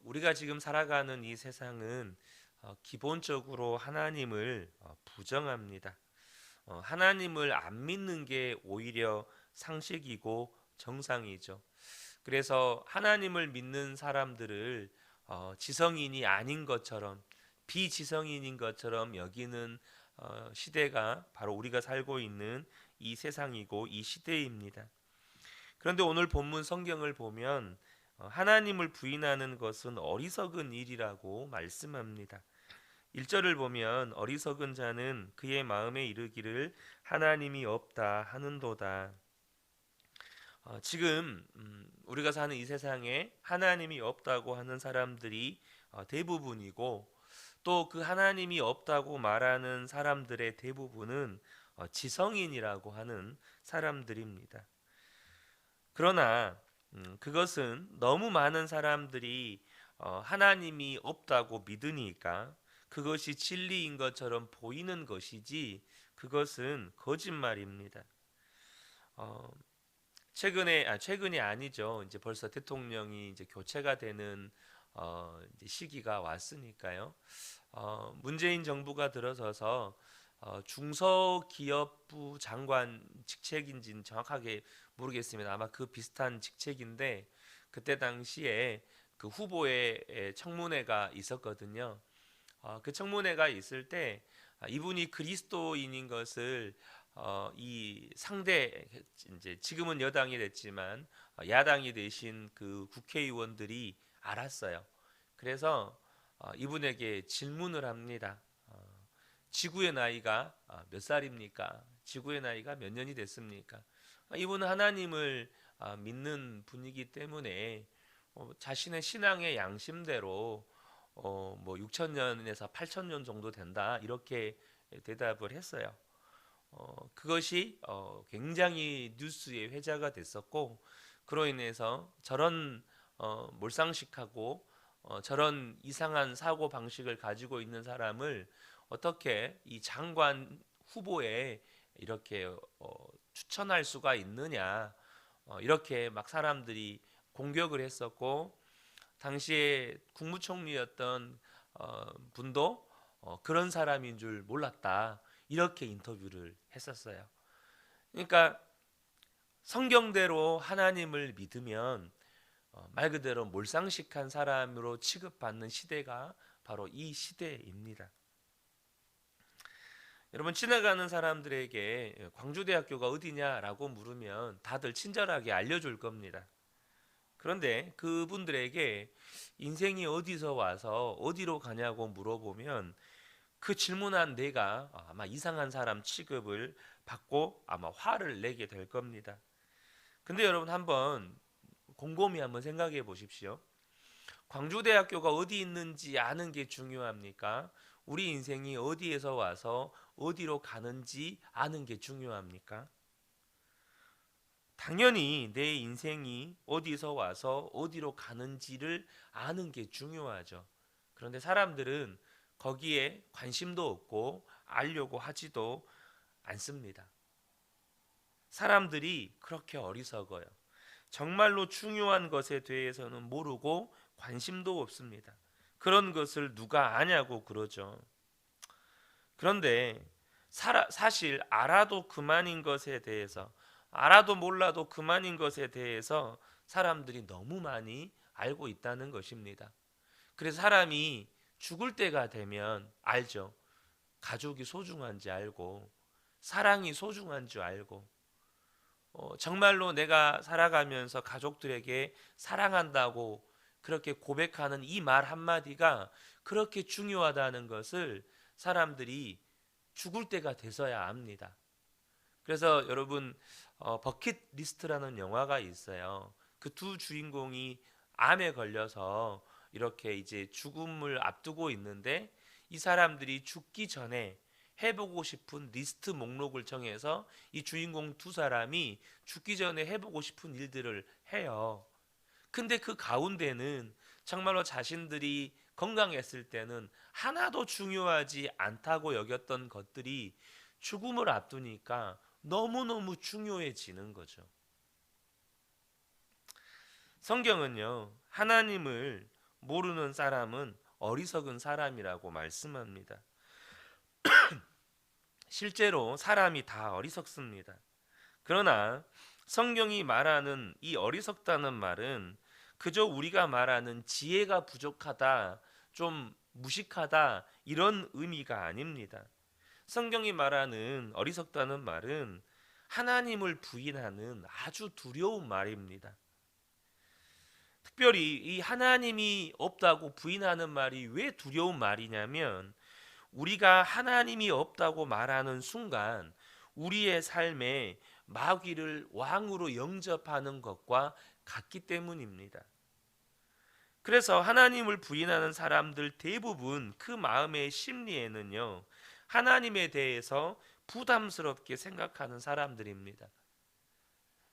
우리가 지금 살아가는 이 세상은 기본적으로 하나님을 부정합니다. 하나님을 안 믿는 게 오히려 상식이고 정상이죠. 그래서 하나님을 믿는 사람들을 지성인이 아닌 것처럼, 비지성인인 것처럼 여기는 시대가 바로 우리가 살고 있는 이 세상이고 이 시대입니다. 그런데 오늘 본문 성경을 보면 하나님을 부인하는 것은 어리석은 일이라고 말씀합니다. 1절을 보면 어리석은 자는 그의 마음에 이르기를 하나님이 없다 하는도다. 지금 우리가 사는 이 세상에 하나님이 없다고 하는 사람들이 대부분이고, 또 그 하나님이 없다고 말하는 사람들의 대부분은 지성인이라고 하는 사람들입니다. 그러나 그것은 너무 많은 사람들이 하나님이 없다고 믿으니까 그것이 진리인 것처럼 보이는 것이지, 그것은 거짓말입니다. 어, 최근이 아니죠. 이제 벌써 대통령이 이제 교체가 되는 이제 시기가 왔으니까요. 문재인 정부가 들어서서 중소기업부 장관 직책인지는 정확하게 모르겠습니다. 아마 그 비슷한 직책인데, 그때 당시에 그 후보의 청문회가 있었거든요. 그 청문회가 있을 때 이분이 그리스도인인 것을 이 상대, 이제 지금은 여당이 됐지만 야당이 되신 그 국회의원들이 알았어요. 그래서 이분에게 질문을 합니다. 지구의 나이가 몇 살입니까? 지구의 나이가 몇 년이 됐습니까? 이분은 하나님을 믿는 분이기 때문에 자신의 신앙의 양심대로 뭐 6천 년에서 8천 년 정도 된다 이렇게 대답을 했어요. 그것이 굉장히 뉴스의 회자가 됐었고, 그로 인해서 저런 몰상식하고 저런 이상한 사고 방식을 가지고 있는 사람을 어떻게 이 장관 후보에 이렇게 추천할 수가 있느냐, 이렇게 막 사람들이 공격을 했었고, 당시에 국무총리였던 분도 그런 사람인 줄 몰랐다 이렇게 인터뷰를 했었어요. 그러니까 성경대로 하나님을 믿으면 말 그대로 몰상식한 사람으로 취급받는 시대가 바로 이 시대입니다. 여러분, 지나가는 사람들에게 광주대학교가 어디냐라고 물으면 다들 친절하게 알려줄 겁니다. 그런데 그분들에게 인생이 어디서 와서 어디로 가냐고 물어보면 그 질문한 내가 아마 이상한 사람 취급을 받고 아마 화를 내게 될 겁니다. 근데 여러분, 한번 곰곰이 한번 생각해 보십시오. 광주대학교가 어디 있는지 아는 게 중요합니까? 우리 인생이 어디에서 와서 어디로 가는지 아는 게 중요합니까? 당연히 내 인생이 어디서 와서 어디로 가는지를 아는 게 중요하죠. 그런데 사람들은 거기에 관심도 없고 알려고 하지도 않습니다. 사람들이 그렇게 어리석어요. 정말로 중요한 것에 대해서는 모르고 관심도 없습니다. 그런 것을 누가 아냐고 그러죠. 그런데 사실 알아도 그만인 것에 대해서, 알아도 몰라도 그만인 것에 대해서 사람들이 너무 많이 알고 있다는 것입니다. 그래서 사람이 죽을 때가 되면 알죠. 가족이 소중한지 알고, 사랑이 소중한 줄 알고, 정말로 내가 살아가면서 가족들에게 사랑한다고 그렇게 고백하는 이 말 한마디가 그렇게 중요하다는 것을 사람들이 죽을 때가 돼서야 압니다. 그래서 여러분, 버킷리스트라는 영화가 있어요. 그 두 주인공이 암에 걸려서 이렇게 이제 죽음을 앞두고 있는데, 이 사람들이 죽기 전에 해보고 싶은 리스트 목록을 정해서 이 주인공 두 사람이 죽기 전에 해보고 싶은 일들을 해요. 근데 그 가운데는 정말로 자신들이 건강했을 때는 하나도 중요하지 않다고 여겼던 것들이 죽음을 앞두니까 너무너무 중요해지는 거죠. 성경은요, 하나님을 모르는 사람은 어리석은 사람이라고 말씀합니다. 실제로 사람이 다 어리석습니다. 그러나 성경이 말하는 이 어리석다는 말은 그저 우리가 말하는 지혜가 부족하다, 좀 무식하다 이런 의미가 아닙니다. 성경이 말하는 어리석다는 말은 하나님을 부인하는 아주 두려운 말입니다. 특별히 이 하나님이 없다고 부인하는 말이 왜 두려운 말이냐면 우리가 하나님이 없다고 말하는 순간 우리의 삶에 마귀를 왕으로 영접하는 것과 같기 때문입니다. 그래서 하나님을 부인하는 사람들 대부분 그 마음의 심리에는요, 하나님에 대해서 부담스럽게 생각하는 사람들입니다.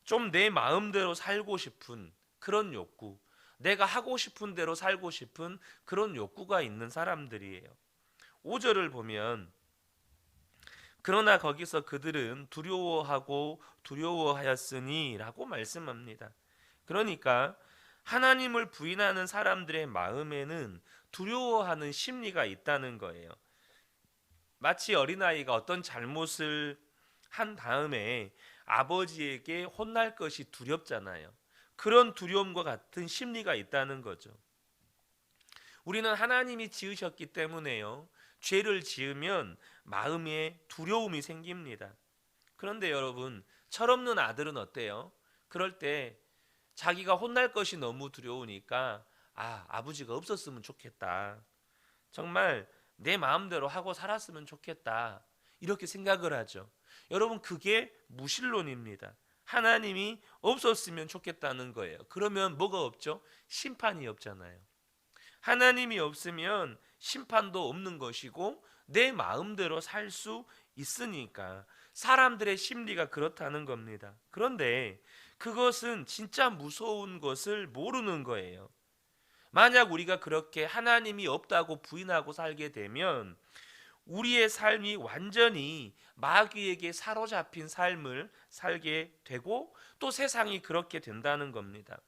좀 내 마음대로 살고 싶은 그런 욕구, 내가 하고 싶은 대로 살고 싶은 그런 욕구가 있는 사람들이에요. 5절을 보면 그러나 거기서 그들은 두려워하고 두려워하였으니 라고 말씀합니다. 그러니까 하나님을 부인하는 사람들의 마음에는 두려워하는 심리가 있다는 거예요. 마치 어린아이가 어떤 잘못을 한 다음에 아버지에게 혼날 것이 두렵잖아요. 그런 두려움과 같은 심리가 있다는 거죠. 우리는 하나님이 지으셨기 때문에요, 죄를 지으면 마음에 두려움이 생깁니다. 그런데 여러분, 철없는 아들은 어때요? 그럴 때 자기가 혼날 것이 너무 두려우니까 아버지가 없었으면 좋겠다, 정말 내 마음대로 하고 살았으면 좋겠다, 이렇게 생각을 하죠. 여러분, 그게 무신론입니다. 하나님이 없었으면 좋겠다는 거예요. 그러면 뭐가 없죠? 심판이 없잖아요. 하나님이 없으면 심판도 없는 것이고 내 마음대로 살 수 있으니까 사람들의 심리가 그렇다는 겁니다. 그런데 그것은 진짜 무서운 것을 모르는 거예요. 만약 우리가 그렇게 하나님이 없다고 부인하고 살게 되면 우리의 삶이 완전히 마귀에게 사로잡힌 삶을 살게 되고 또 세상이 그렇게 된다는 겁니다.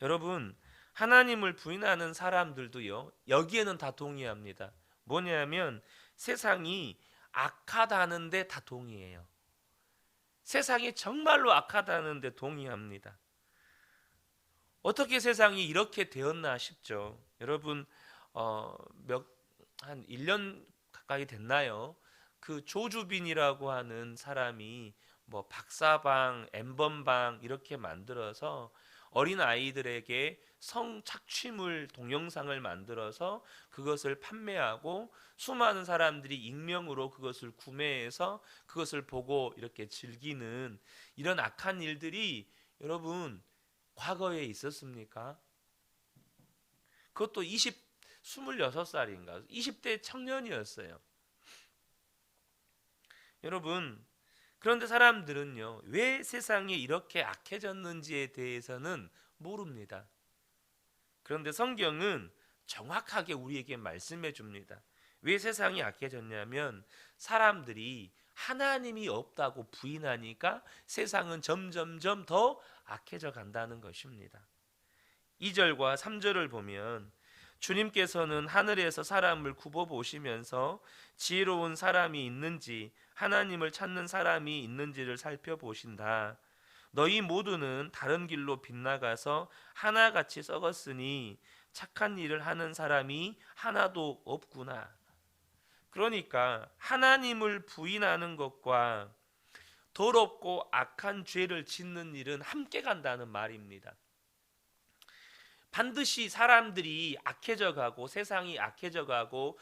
여러분, 하나님을 부인하는 사람들도요, 여기에는 다 동의합니다. 뭐냐면 세상이 악하다는데 다 동의해요. 세상이 정말로 악하다는데 동의합니다. 어떻게 세상이 이렇게 되었나 싶죠. 여러분, 한 1년 가까이 됐나요? 그 조주빈이라고 하는 사람이 뭐 박사방, 엠번방 이렇게 만들어서 어린 아이들에게 성착취물 동영상을 만들어서 그것을 판매하고 수많은 사람들이 익명으로 그것을 구매해서 그것을 보고 이렇게 즐기는 이런 악한 일들이 여러분 과거에 있었습니까? 그것도 26살인가 20대 청년이었어요. 여러분, 그런데 사람들은요, 왜 세상이 이렇게 악해졌는지에 대해서는 모릅니다. 그런데 성경은 정확하게 우리에게 말씀해 줍니다. 왜 세상이 악해졌냐면 사람들이 하나님이 없다고 부인하니까 세상은 점점점 더 악해져 간다는 것입니다. 2절과 3절을 보면 주님께서는 하늘에서 사람을 굽어 보시면서 지혜로운 사람이 있는지 하나님을 찾는 사람이 있는지를 살펴보신다. 너희 모두는 다른 길로 빗나가서 하나같이 썩었으니 착한 일을 하는 사람이 하나도 없구나. 그러니까 하나님을 부인하는 것과 더럽고 악한 죄를 짓는 일은 함께 간다는 말입니다. 반드시 사람들이 악해져 가고 세상이 악해져 가고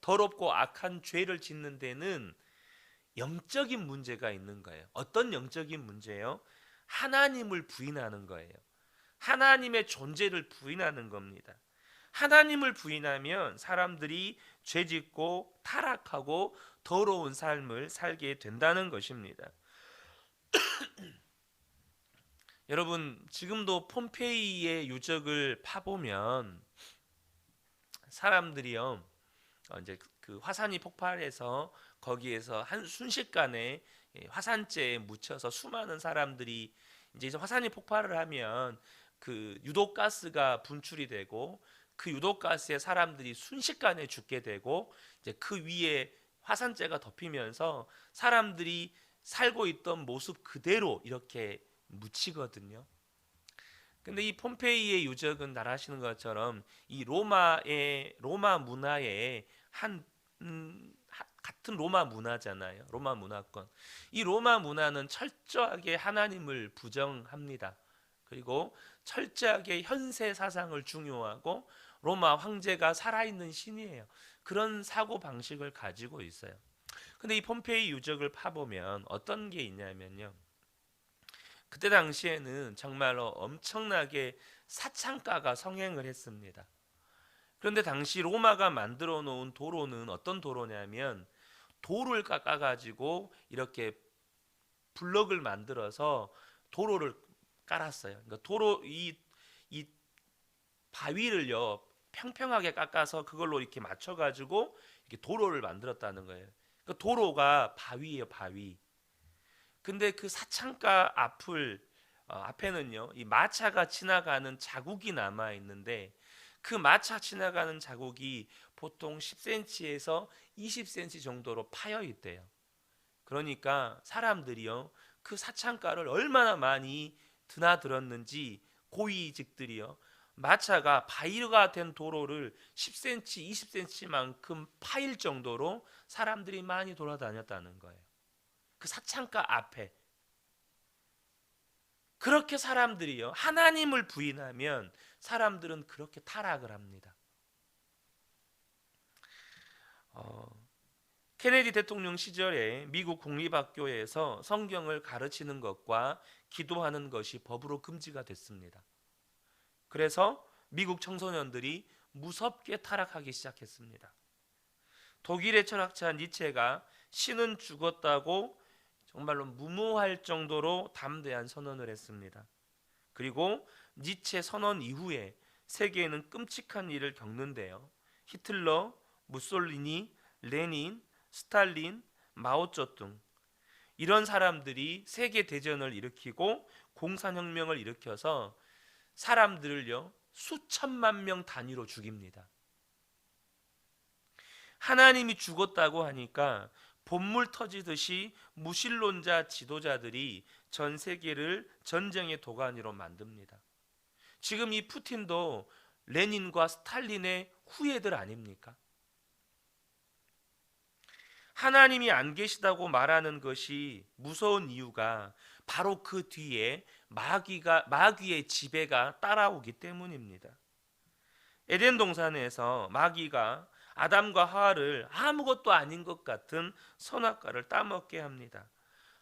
더럽고 악한 죄를 짓는 데는 영적인 문제가 있는 거예요. 어떤 영적인 문제요? 하나님을 부인하는 거예요. 하나님의 존재를 부인하는 겁니다. 하나님을 부인하면 사람들이 죄짓고 타락하고 더러운 삶을 살게 된다는 것입니다. 여러분, 지금도 폼페이의 유적을 파보면 사람들이요, 이제 그 화산이 폭발해서 거기에서 한 순식간에 화산재에 묻혀서 수많은 사람들이 이제 화산이 폭발을 하면 그 유독가스가 분출이 되고 그 유독가스에 사람들이 순식간에 죽게 되고 이제 그 위에 화산재가 덮이면서 사람들이 살고 있던 모습 그대로 이렇게 묻히거든요. 근데 이 폼페이의 유적은 날 아시는 것처럼 이 로마 문화의 한 같은 로마 문화잖아요. 로마 문화권. 이 로마 문화는 철저하게 하나님을 부정합니다. 그리고 철저하게 현세 사상을 중요하고 로마 황제가 살아있는 신이에요. 그런 사고 방식을 가지고 있어요. 근데 이 폼페이 유적을 파보면 어떤 게 있냐면요. 그때 당시에는 정말로 엄청나게 사창가가 성행을 했습니다. 그런데 당시 로마가 만들어 놓은 도로는 어떤 도로냐면 돌을 깎아 가지고 이렇게 블럭을 만들어서 도로를 깔았어요. 그러니까 이 바위를요 평평하게 깎아서 그걸로 이렇게 맞춰 가지고 이렇게 도로를 만들었다는 거예요. 그 도로가 바위예요, 바위. 근데 그 사창가 앞에는요 이 마차가 지나가는 자국이 남아 있는데 그 마차 지나가는 자국이 보통 10cm에서 20cm 정도로 파여 있대요. 그러니까 사람들이요 그 사창가를 얼마나 많이 드나들었는지 고위직들이요 마차가 바위가 된 도로를 10cm, 20cm만큼 파일 정도로 사람들이 많이 돌아다녔다는 거예요. 그 사창가 앞에. 그렇게 사람들이요 하나님을 부인하면 사람들은 그렇게 타락을 합니다. 케네디 대통령 시절에 미국 공립학교에서 성경을 가르치는 것과 기도하는 것이 법으로 금지가 됐습니다. 그래서 미국 청소년들이 무섭게 타락하기 시작했습니다. 독일의 철학자 니체가 신은 죽었다고 정말로 무모할 정도로 담대한 선언을 했습니다. 그리고 니체 선언 이후에 세계에는 끔찍한 일을 겪는데요. 히틀러, 무솔리니, 레닌, 스탈린, 마오쩌둥 이런 사람들이 세계 대전을 일으키고 공산혁명을 일으켜서 사람들을요 수천만 명 단위로 죽입니다. 하나님이 죽었다고 하니까 본물 터지듯이 무신론자 지도자들이 전 세계를 전쟁의 도가니로 만듭니다. 지금 이 푸틴도 레닌과 스탈린의 후예들 아닙니까? 하나님이 안 계시다고 말하는 것이 무서운 이유가 바로 그 뒤에 마귀의 지배가 따라오기 때문입니다. 에덴 동산에서 마귀가 아담과 하와를 아무것도 아닌 것 같은 선악과를 따먹게 합니다.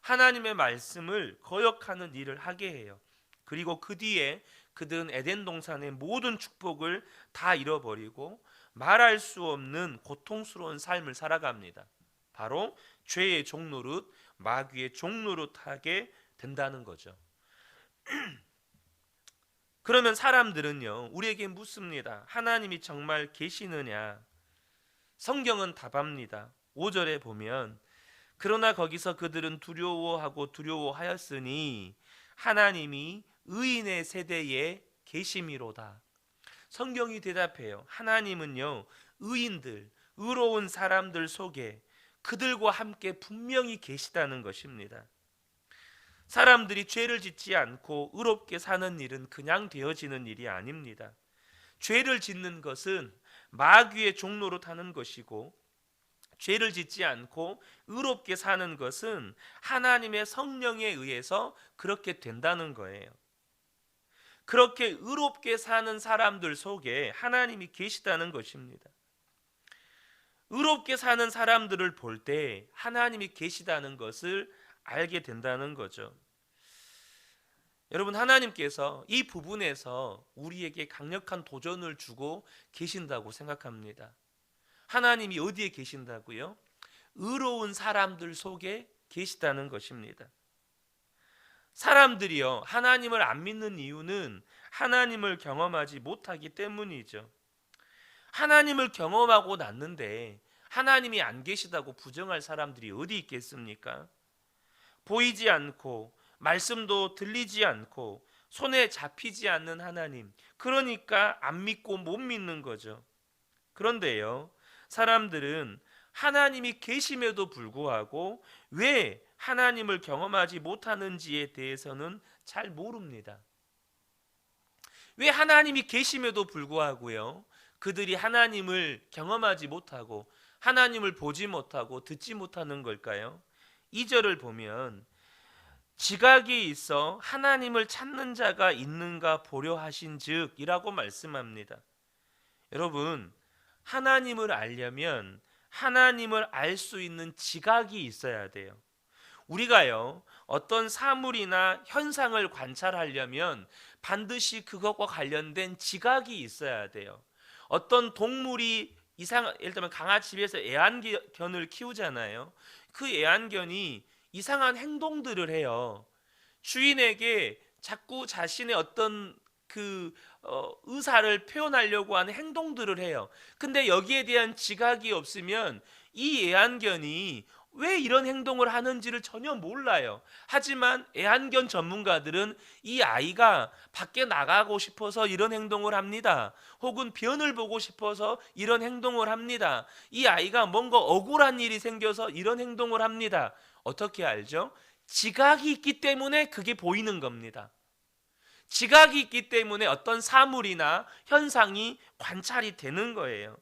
하나님의 말씀을 거역하는 일을 하게 해요. 그리고 그 뒤에 그들은 에덴 동산의 모든 축복을 다 잃어버리고 말할 수 없는 고통스러운 삶을 살아갑니다. 바로 죄의 종노릇, 마귀의 종노릇하게 된다는 거죠. 그러면 사람들은요 우리에게 묻습니다. 하나님이 정말 계시느냐? 성경은 답합니다. 5절에 보면 그러나 거기서 그들은 두려워하고 두려워하였으니 하나님이 의인의 세대에 계심이로다. 성경이 대답해요. 하나님은요 의인들, 의로운 사람들 속에 그들과 함께 분명히 계시다는 것입니다. 사람들이 죄를 짓지 않고 의롭게 사는 일은 그냥 되어지는 일이 아닙니다. 죄를 짓는 것은 마귀의 종로로 타는 것이고 죄를 짓지 않고 의롭게 사는 것은 하나님의 성령에 의해서 그렇게 된다는 거예요. 그렇게 의롭게 사는 사람들 속에 하나님이 계시다는 것입니다. 의롭게 사는 사람들을 볼 때 하나님이 계시다는 것을 알게 된다는 거죠. 여러분 하나님께서 이 부분에서 우리에게 강력한 도전을 주고 계신다고 생각합니다. 하나님이 어디에 계신다고요? 의로운 사람들 속에 계시다는 것입니다. 사람들이요 하나님을 안 믿는 이유는 하나님을 경험하지 못하기 때문이죠. 하나님을 경험하고 났는데 하나님이 안 계시다고 부정할 사람들이 어디 있겠습니까? 보이지 않고 말씀도 들리지 않고 손에 잡히지 않는 하나님, 그러니까 안 믿고 못 믿는 거죠. 그런데요, 사람들은 하나님이 계심에도 불구하고 왜 하나님을 경험하지 못하는지에 대해서는 잘 모릅니다. 왜 하나님이 계심에도 불구하고요, 그들이 하나님을 경험하지 못하고 하나님을 보지 못하고 듣지 못하는 걸까요? 2절을 보면 지각이 있어 하나님을 찾는 자가 있는가 보려 하신즉 이라고 말씀합니다. 여러분, 하나님을 알려면 하나님을 알 수 있는 지각이 있어야 돼요. 우리가요, 어떤 사물이나 현상을 관찰하려면 반드시 그것과 관련된 지각이 있어야 돼요. 어떤 동물이 예를 들면 강아지에서 애완견을 키우잖아요. 그 애완견이 이상한 행동들을 해요. 주인에게 자꾸 자신의 어떤 의사를 표현하려고 하는 행동들을 해요. 근데 여기에 대한 지각이 없으면 이 애완견이 왜 이런 행동을 하는지를 전혀 몰라요. 하지만 애완견 전문가들은 이 아이가 밖에 나가고 싶어서 이런 행동을 합니다. 혹은 변을 보고 싶어서 이런 행동을 합니다. 이 아이가 뭔가 억울한 일이 생겨서 이런 행동을 합니다. 어떻게 알죠? 지각이 있기 때문에 그게 보이는 겁니다. 지각이 있기 때문에 어떤 사물이나 현상이 관찰이 되는 거예요.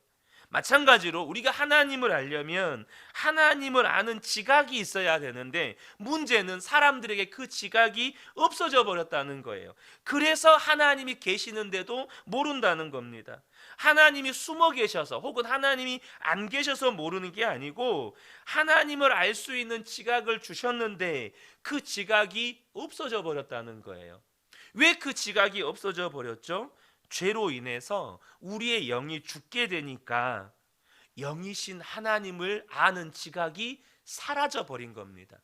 마찬가지로 우리가 하나님을 알려면 하나님을 아는 지각이 있어야 되는데 문제는 사람들에게 그 지각이 없어져 버렸다는 거예요. 그래서 하나님이 계시는데도 모른다는 겁니다. 하나님이 숨어 계셔서 혹은 하나님이 안 계셔서 모르는 게 아니고 하나님을 알 수 있는 지각을 주셨는데 그 지각이 없어져 버렸다는 거예요. 왜 그 지각이 없어져 버렸죠? 죄로 인해서 우리의 영이 죽게 되니까 영이신 하나님을 아는 지각이 사라져 버린 겁니다.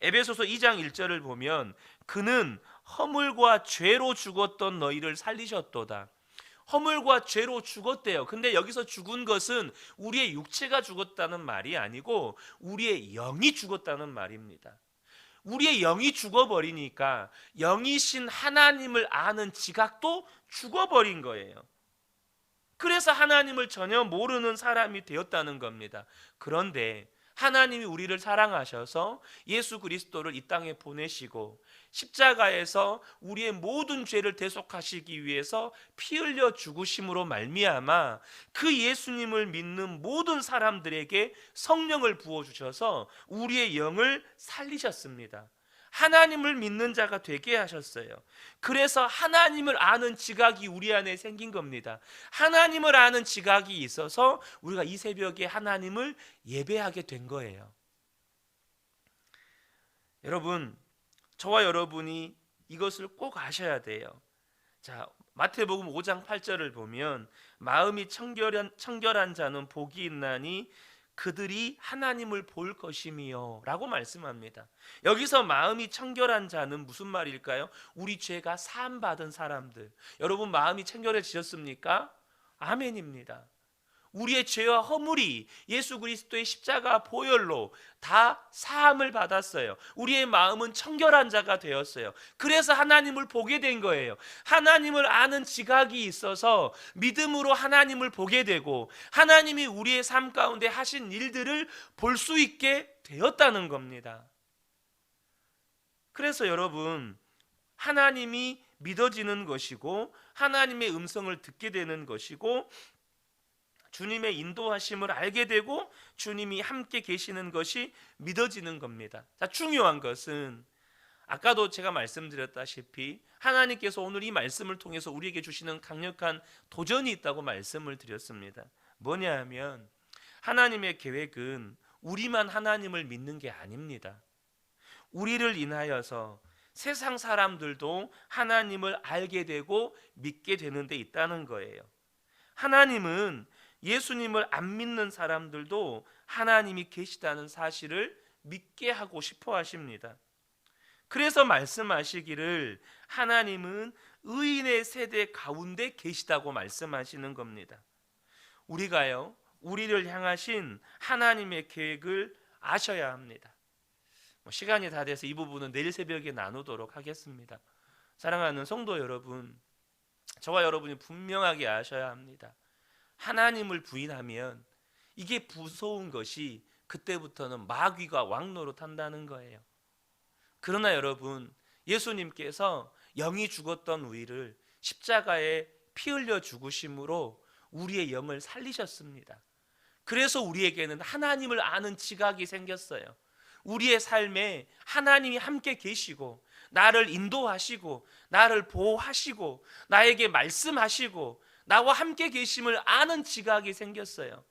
에베소서 2장 1절을 보면 그는 허물과 죄로 죽었던 너희를 살리셨도다. 허물과 죄로 죽었대요. 근데 여기서 죽은 것은 우리의 육체가 죽었다는 말이 아니고 우리의 영이 죽었다는 말입니다. 우리의 영이 죽어버리니까 영이신 하나님을 아는 지각도 죽어버린 거예요. 그래서 하나님을 전혀 모르는 사람이 되었다는 겁니다. 그런데 하나님이 우리를 사랑하셔서 예수 그리스도를 이 땅에 보내시고 십자가에서 우리의 모든 죄를 대속하시기 위해서 피 흘려 죽으심으로 말미암아 그 예수님을 믿는 모든 사람들에게 성령을 부어주셔서 우리의 영을 살리셨습니다. 하나님을 믿는 자가 되게 하셨어요. 그래서 하나님을 아는 지각이 우리 안에 생긴 겁니다. 하나님을 아는 지각이 있어서 우리가 이 새벽에 하나님을 예배하게 된 거예요. 여러분, 저와 여러분이 이것을 꼭 아셔야 돼요. 자, 마태복음 5장 8절을 보면 마음이 청결한 자는 복이 있나니 그들이 하나님을 볼 것임이요 라고 말씀합니다. 여기서 마음이 청결한 자는 무슨 말일까요? 우리 죄가 사함 받은 사람들. 여러분 마음이 청결해지셨습니까? 아멘입니다. 우리의 죄와 허물이 예수 그리스도의 십자가 보혈로 다 사함을 받았어요. 우리의 마음은 청결한 자가 되었어요. 그래서 하나님을 보게 된 거예요. 하나님을 아는 지각이 있어서 믿음으로 하나님을 보게 되고 하나님이 우리의 삶 가운데 하신 일들을 볼 수 있게 되었다는 겁니다. 그래서 여러분, 하나님이 믿어지는 것이고 하나님의 음성을 듣게 되는 것이고 주님의 인도하심을 알게 되고 주님이 함께 계시는 것이 믿어지는 겁니다. 자, 중요한 것은 아까도 제가 말씀드렸다시피 하나님께서 오늘 이 말씀을 통해서 우리에게 주시는 강력한 도전이 있다고 말씀을 드렸습니다. 뭐냐 하면 하나님의 계획은 우리만 하나님을 믿는 게 아닙니다. 우리를 인하여서 세상 사람들도 하나님을 알게 되고 믿게 되는 데 있다는 거예요. 하나님은 예수님을 안 믿는 사람들도 하나님이 계시다는 사실을 믿게 하고 싶어 하십니다. 그래서 말씀하시기를 하나님은 의인의 세대 가운데 계시다고 말씀하시는 겁니다. 우리가요, 우리를 향하신 하나님의 계획을 아셔야 합니다. 시간이 다 돼서 이 부분은 내일 새벽에 나누도록 하겠습니다. 사랑하는 성도 여러분, 저와 여러분이 분명하게 아셔야 합니다. 하나님을 부인하면 이게 무서운 것이 그때부터는 마귀가 왕노릇한다는 거예요. 그러나 여러분, 예수님께서 영이 죽었던 우리를 십자가에 피 흘려 죽으심으로 우리의 영을 살리셨습니다. 그래서 우리에게는 하나님을 아는 지각이 생겼어요. 우리의 삶에 하나님이 함께 계시고 나를 인도하시고 나를 보호하시고 나에게 말씀하시고 나와 함께 계심을 아는 지각이 생겼어요.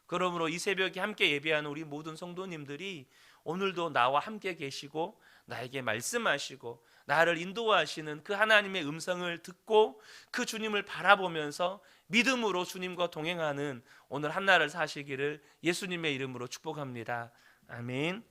그러므로 이 새벽에 함께 예배하는 우리 모든 성도님들이 오늘도 나와 함께 계시고 나에게 말씀하시고 나를 인도하시는 그 하나님의 음성을 듣고 그 주님을 바라보면서 믿음으로 주님과 동행하는 오늘 한날을 사시기를 예수님의 이름으로 축복합니다. 아멘.